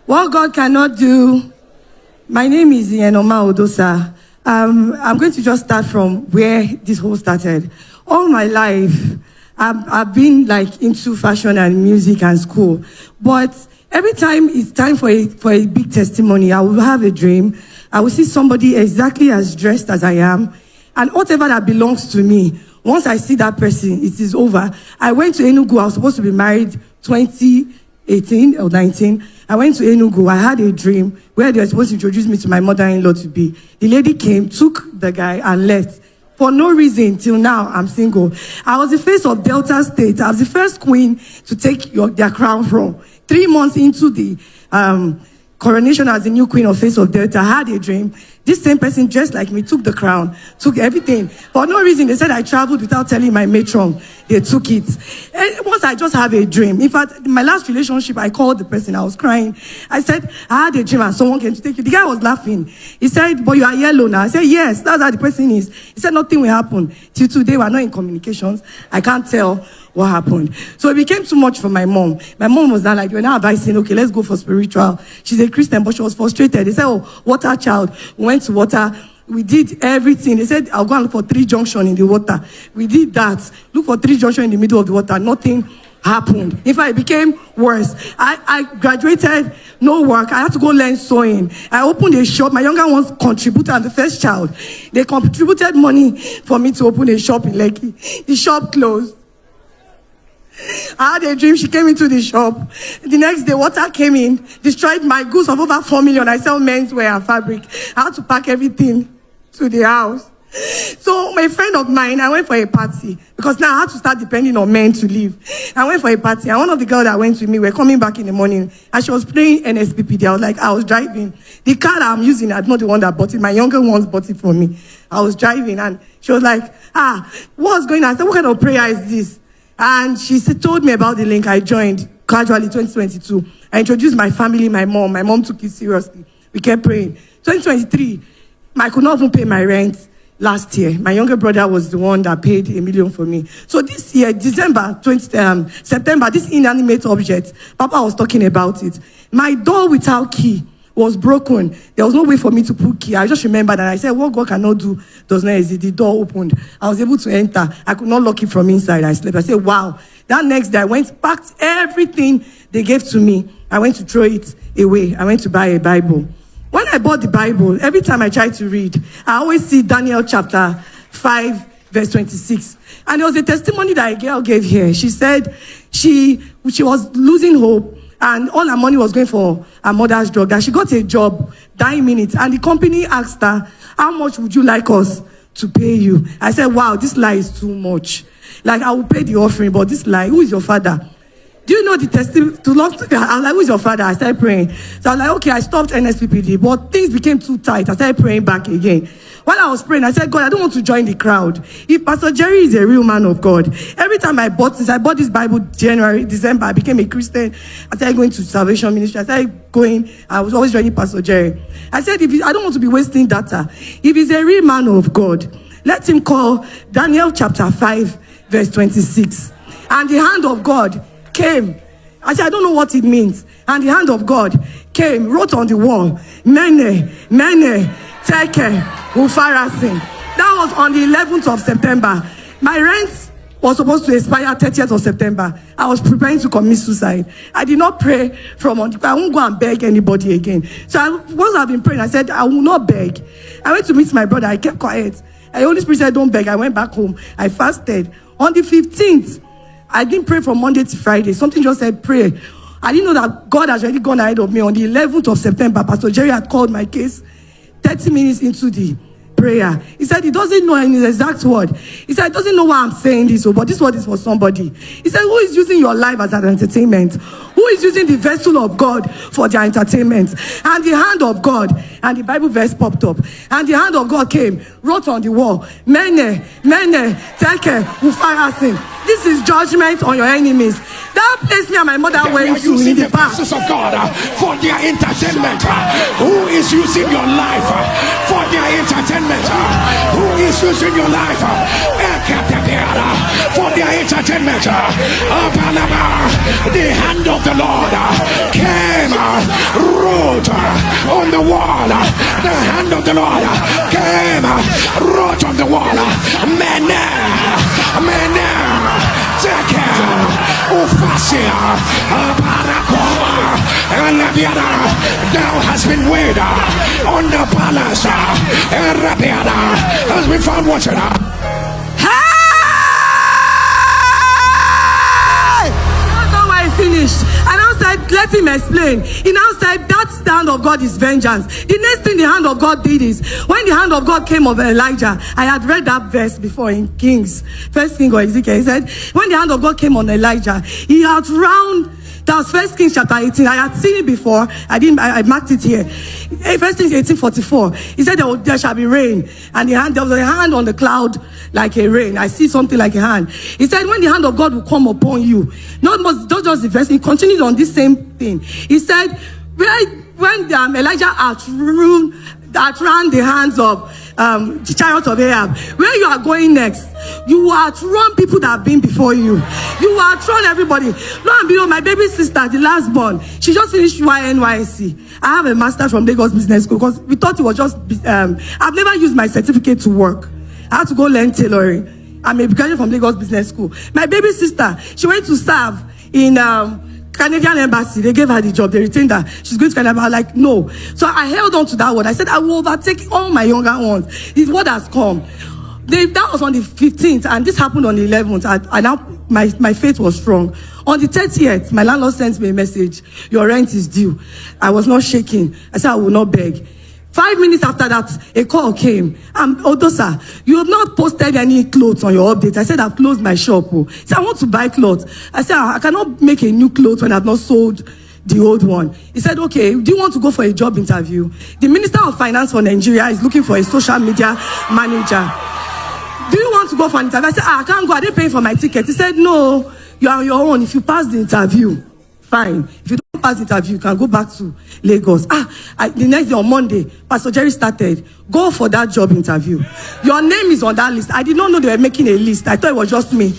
What God cannot do. My name is Enoma Odosa. I'm going to just start from where this whole started. All my life, I've been like into fashion and music and school. But every time it's time for a big testimony, I will have a dream. I will see somebody exactly as dressed as I am. And whatever that belongs to me, once I see that person, it is over. I went to Enugu. I was supposed to be married 2018 or 19. I went to Enugu. I had a dream where they were supposed to introduce me to my mother-in-law to be. The lady came, took the guy, and left. For no reason, till now, I'm single. I was the face of Delta State. I was the first queen to take their crown from. 3 months into the coronation as the new queen of face of Delta, I had a dream. This same person dressed like me took the crown, took everything. For no reason, they said I traveled without telling my matron. They took it. And once I just have a dream. In fact, in my last relationship, I called the person. I was crying. I said, I had a dream and someone came to take you. The guy was laughing. He said, but you are yellow now. I said, yes, that's how the person is. He said, nothing will happen. Till today, we're not in communications. I can't tell what happened. So it became too much for my mom. My mom was not like, we're now advising, okay, let's go for spiritual. She's a Christian, but she was frustrated. They said, oh, water child. We went to water. We did everything. They said, I'll go and look for 3 junctions in the water. We did that. Look for 3 junctions in the middle of the water. Nothing happened. In fact, it became worse. I graduated, no work. I had to go learn sewing. I opened a shop. My younger ones contributed, and the first child. They contributed money for me to open a shop in Lekki. The shop closed. I had a dream. She came into the shop. The next day, water came in, destroyed my goods of over 4 million. I sell menswear and fabric. I had to pack everything to the house. So my friend of mine, I went for a party because now I had to start depending on men to live. I went for a party, and one of the girls that went with me were coming back in the morning, and she was playing NSPPD. I was driving. The car that I'm using, I'm not the one that bought it. My younger ones bought it for me. I was driving, and she was like, what's going on? I said, what kind of prayer is this? And she told me about the link. I joined casually 2022. I introduced my family, my mom. My mom took it seriously. We kept praying. 2023, I could not even pay my rent last year. My younger brother was the one that paid $1 million for me. So this year, September, this inanimate object, Papa was talking about it. My door without key was broken. There was no way for me to put key. I just remembered that I said, what God cannot do does not exist. The door opened. I was able to enter. I could not lock it from inside. I slept. I said, wow. That next day, I went, packed everything they gave to me. I went to throw it away. I went to buy a Bible. When I bought the Bible, every time I try to read, I always see Daniel chapter 5, verse 26. And there was a testimony that a girl gave here. She said she was losing hope, and all her money was going for her mother's drug. That she got a job, 9 minutes, and the company asked her, how much would you like us to pay you? I said, wow, this lie is too much. Like, I will pay the offering, but this lie, who is your father? Do you know the testimony? I was like, who is your father? I started praying. So I was like, okay, I stopped NSPPD, but things became too tight. I started praying back again. While I was praying, I said, God, I don't want to join the crowd. If Pastor Jerry is a real man of God, every time I bought this Bible, January, December, I became a Christian. I started going to Salvation Ministry. I started going. I was always joining Pastor Jerry. I said, I don't want to be wasting data. If he's a real man of God, let him call Daniel chapter 5, verse 26. And the hand of God came. I said, I don't know what it means. And the hand of God came, wrote on the wall, Mene, Teke, Ufarasin. That was on the 11th of September. My rent was supposed to expire 30th of September. I was preparing to commit suicide. I did not pray from on. I won't go and beg anybody again. So once I've been praying, I said, I will not beg. I went to meet my brother. I kept quiet. The Holy Spirit said, don't beg. I went back home. I fasted. On the 15th, I didn't pray from Monday to Friday. Something just said, pray. I didn't know that God has already gone ahead of me. On the 11th of September, Pastor Jerry had called my case 30 minutes into the prayer. He said he doesn't know in his exact word. He said, he doesn't know why I'm saying this, but this word is for somebody. He said, who is using your life as an entertainment? Who is using the vessel of God for their entertainment? And the hand of God, and the Bible verse popped up. And the hand of God came, wrote on the wall, Mene, Teke, Ufarasin. This is judgment on your enemies. That place me and my mother went to in the past. Of God for their entertainment. Who is using your life for their entertainment? Who is using your life for their entertainment? The hand of the Lord came wrote on the wall. The hand of the Lord came, wrote on the wall. Mene, mene, teke, ufasia, parakoma, elebiana. Thou hast been weighed on the balance. Elebiana has been found watching. Finished. And I said, let him explain. He now said, that's the hand of God is vengeance. The next thing the hand of God did is, when the hand of God came over Elijah, I had read that verse before in Kings, First King or Ezekiel. He said, when the hand of God came on Elijah, he had round. That was First Kings chapter 18. I had seen it before. I marked it here. First Kings 18:44. He said there shall be rain, and there was a hand on the cloud like a rain. I see something like a hand. He said when the hand of God will come upon you, not just the verse. He continued on this same thing. He said when Elijah outran the hands of the chariot of Ahab, where you are going next, you will outrun people that have been before you. You will outrun everybody. Lo and behold, my baby sister, the last born, she just finished NYSC. I have a master from Lagos Business School because we thought it was just I've never used my certificate to work. I had to go learn tailoring. I'm a graduate from Lagos Business School. My baby sister, she went to serve in Canadian embassy. They gave her the job. They retained her. She's going to Canada. I was like, no. So I held on to that word. I said, I will overtake all my younger ones. This word has come. That was on the 15th, and this happened on the 11th. And now my faith was strong. On the 30th, my landlord sent me a message. Your rent is due. I was not shaking. I said, I will not beg. 5 minutes after that, a call came. Odosa, you have not posted any clothes on your update. I said, I've closed my shop. He said, I want to buy clothes. I said, I cannot make a new clothes when I've not sold the old one. He said, okay, do you want to go for a job interview? The Minister of Finance for Nigeria is looking for a social media manager. Do you want to go for an interview? I said, I can't go. Are they paying for my ticket? He said, no, you are on your own. If you pass the interview, fine. If you don't pass the interview, you can go back to Lagos. The next day on Monday, Pastor Jerry started. Go for that job interview. Your name is on that list. I did not know they were making a list. I thought it was just me.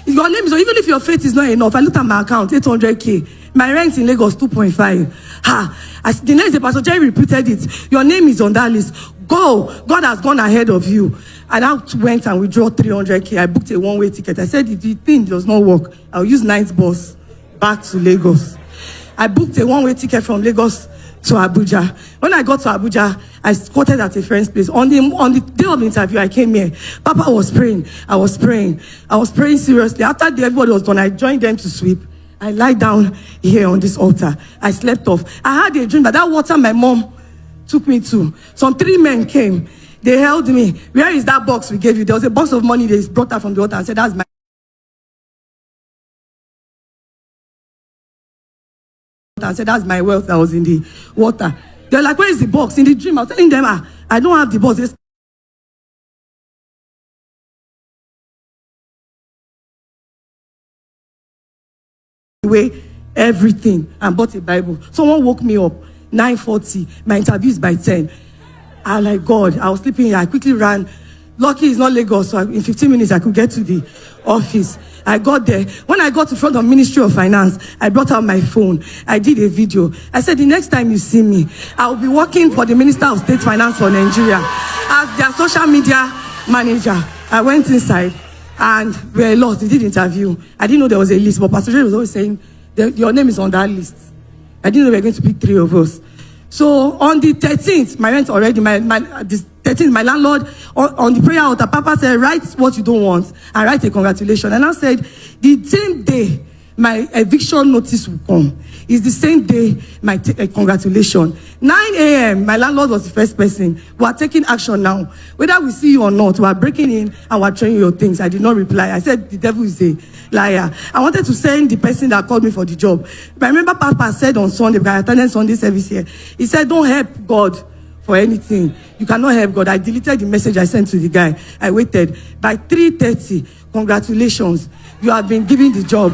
Your name is on, even if your faith is not enough. I looked at my account, 800K. My rent in Lagos, 2.5. The next day, Pastor Jerry repeated it. Your name is on that list. Go. God has gone ahead of you. And I went and withdrew 300K. I booked a one-way ticket. I said, if the thing does not work, I'll use night bus back to Lagos. I booked a one-way ticket from Lagos to Abuja. When I got to Abuja, I squatted at a friend's place. On the day of the interview, I came here. Papa was praying. I was praying seriously. After everybody was done, I joined them to sweep. I lied down here on this altar. I slept off. I had a dream that water my mom took me to. Some 3 men came. They held me. Where is that box we gave you? There was a box of money they brought out from the altar and said, that's my... and said, that's my wealth that was in the water. They're like, where is the box? In the dream, I was telling them, I don't have the box. Away everything and bought a Bible. Someone woke me up 9:40. My interview is by 10. I like, God, I was sleeping here. I quickly ran. Lucky it's not Lagos, so in 15 minutes I could get to the office. I got there. When I got to front of Ministry of Finance, I brought out my phone. I did a video. I said, the next time you see me, I will be working for the Minister of State Finance for Nigeria as their social media manager. I went inside and we were lost. They did interview. I didn't know there was a list, but Pastor Jerry was always saying, your name is on that list. I didn't know we were going to pick 3 of us. So on the 13th, my rent already, the 13th, my landlord, on the prayer altar, Papa said, write what you don't want and write a congratulations. And I said, the same day my eviction notice will come. It's the same day my congratulations. 9 a.m., my landlord was the first person. We are taking action now. Whether we see you or not, we are breaking in and we are trying your things. I did not reply. I said, the devil is a liar. I wanted to send the person that called me for the job. But I remember Papa said on Sunday, because I attended Sunday service here, he said, don't help God for anything. You cannot help God. I deleted the message I sent to the guy. I waited. By 3:30, congratulations, you have been given the job.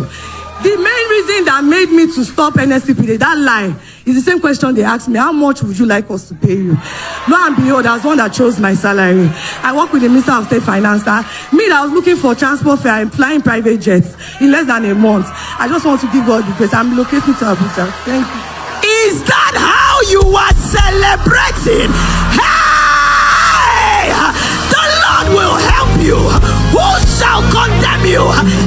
The main reason that made me to stop NSPPD, that lie, is the same question they asked me. How much would you like us to pay you? Lo and behold, I was one that chose my salary. I work with the Minister of State Finance. That I was looking for transport fare and flying private jets in less than a month. I just want to give God the praise. I'm located to Abuja. Thank you. Is that how celebrating. Hey, the Lord will help you. Who shall condemn you?